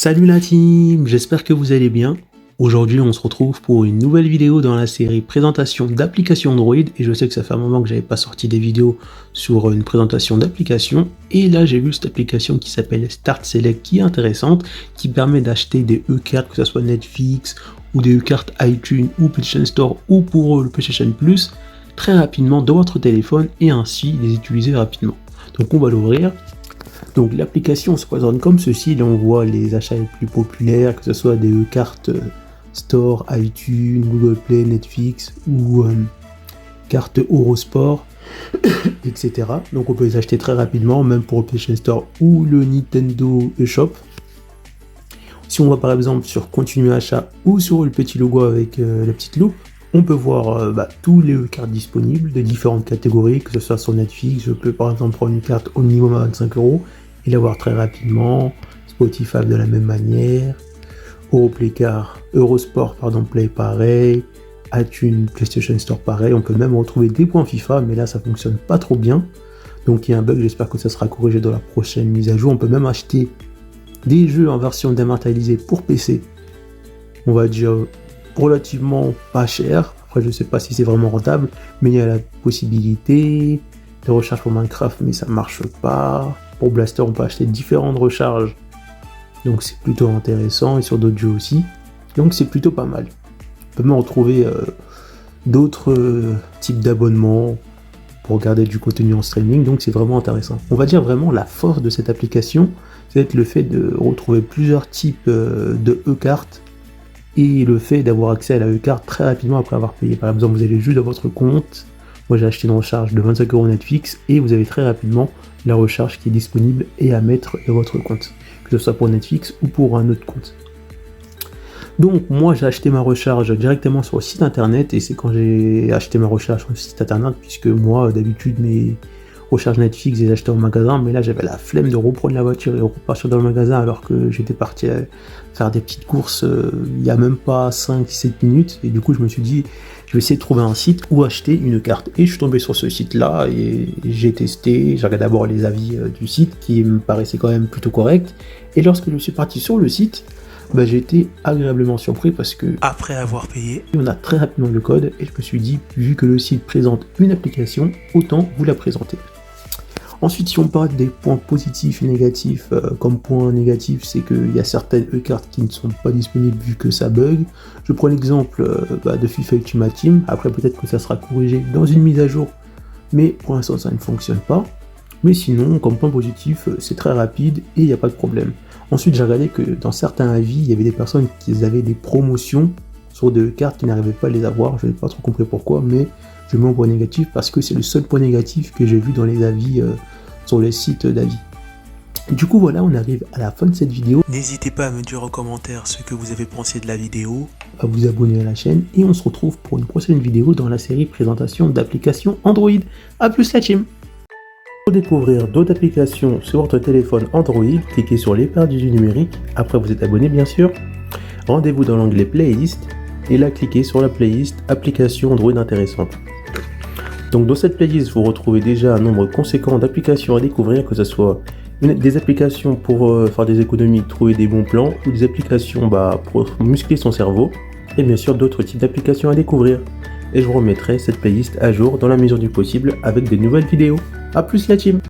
Salut la team, j'espère que vous allez bien. Aujourd'hui on se retrouve pour une nouvelle vidéo dans la série présentation d'applications Android, et je sais que ça fait un moment que j'avais pas sorti des vidéos sur une présentation d'application, et là j'ai vu cette application qui s'appelle Start Select qui est intéressante, qui permet d'acheter des e-cartes, que ce soit Netflix ou des e-cartes iTunes ou PlayStation Store ou pour le PlayStation Plus, très rapidement dans votre téléphone et ainsi les utiliser rapidement. Donc on va l'ouvrir. Donc l'application se présente comme ceci, là on voit les achats les plus populaires, que ce soit des cartes Store, iTunes, Google Play, Netflix ou cartes Eurosport, etc. Donc on peut les acheter très rapidement, même pour le PlayStation Store ou le Nintendo eShop. Si on va par exemple sur continuer achat ou sur le petit logo avec la petite loupe, on peut voir tous les cartes disponibles de différentes catégories, que ce soit sur Netflix. Je peux par exemple prendre une carte au minimum à 25€ et l'avoir très rapidement. Spotify de la même manière, Eurosport Play pareil, iTunes, PlayStation Store pareil. On peut même retrouver des points FIFA, mais là ça fonctionne pas trop bien. Donc il y a un bug, j'espère que ça sera corrigé dans la prochaine mise à jour. On peut même acheter des jeux en version dématérialisée pour PC. On va dire relativement pas cher. Après je sais pas si c'est vraiment rentable, mais il y a la possibilité de recharge pour Minecraft, mais ça marche pas. Pour Blaster on peut acheter différentes recharges, donc c'est plutôt intéressant, et sur d'autres jeux aussi, donc c'est plutôt pas mal. On peut même retrouver d'autres types d'abonnements pour regarder du contenu en streaming, donc c'est vraiment intéressant. On va dire vraiment la force de cette application, c'est le fait de retrouver plusieurs types de e-cartes, et le fait d'avoir accès à la e-carte très rapidement après avoir payé. Par exemple, vous allez juste dans votre compte, moi j'ai acheté une recharge de 25€ Netflix, et vous avez très rapidement la recharge qui est disponible et à mettre dans votre compte, que ce soit pour Netflix ou pour un autre compte. Donc moi j'ai acheté ma recharge directement sur le site internet, et c'est quand j'ai acheté ma recharge sur le site internet, puisque moi d'habitude mes recharges Netflix j'ai acheté en magasin, mais là j'avais la flemme de reprendre la voiture et repartir dans le magasin alors que j'étais parti faire des petites courses il y a même pas 5-7 minutes, et du coup je me suis dit je vais essayer de trouver un site où acheter une carte, et je suis tombé sur ce site là et j'ai testé. J'ai regardé d'abord les avis du site qui me paraissaient quand même plutôt corrects, et lorsque je suis parti sur le site, j'ai été agréablement surpris parce que après avoir payé, on a très rapidement le code, et je me suis dit vu que le site présente une application, autant vous la présenter. Ensuite, si on parle des points positifs et négatifs, comme point négatif, c'est qu'il y a certaines e-cartes qui ne sont pas disponibles vu que ça bug. Je prends l'exemple de FIFA Ultimate Team. Après, peut-être que ça sera corrigé dans une mise à jour, mais pour l'instant, ça ne fonctionne pas. Mais sinon, comme point positif, c'est très rapide et il n'y a pas de problème. Ensuite, j'ai regardé que dans certains avis, il y avait des personnes qui avaient des promotions sur des cartes qui n'arrivaient pas à les avoir. Je n'ai pas trop compris pourquoi, mais je mets en point négatif parce que c'est le seul point négatif que j'ai vu dans les avis sur les sites d'avis. Du coup voilà, on arrive à la fin de cette vidéo. N'hésitez pas à me dire en commentaire ce que vous avez pensé de la vidéo, à vous abonner à la chaîne, et on se retrouve pour une prochaine vidéo dans la série présentation d'applications Android. A plus la team. Pour découvrir d'autres applications sur votre téléphone Android, cliquez sur les paires du numérique, après vous êtes abonné bien sûr. Rendez-vous dans l'onglet playlist, et là cliquez sur la playlist applications Android intéressantes. Donc dans cette playlist, vous retrouvez déjà un nombre conséquent d'applications à découvrir, que ce soit des applications pour faire des économies, trouver des bons plans, ou des applications pour muscler son cerveau, et bien sûr d'autres types d'applications à découvrir. Et je vous remettrai cette playlist à jour dans la mesure du possible avec des nouvelles vidéos. A plus la team!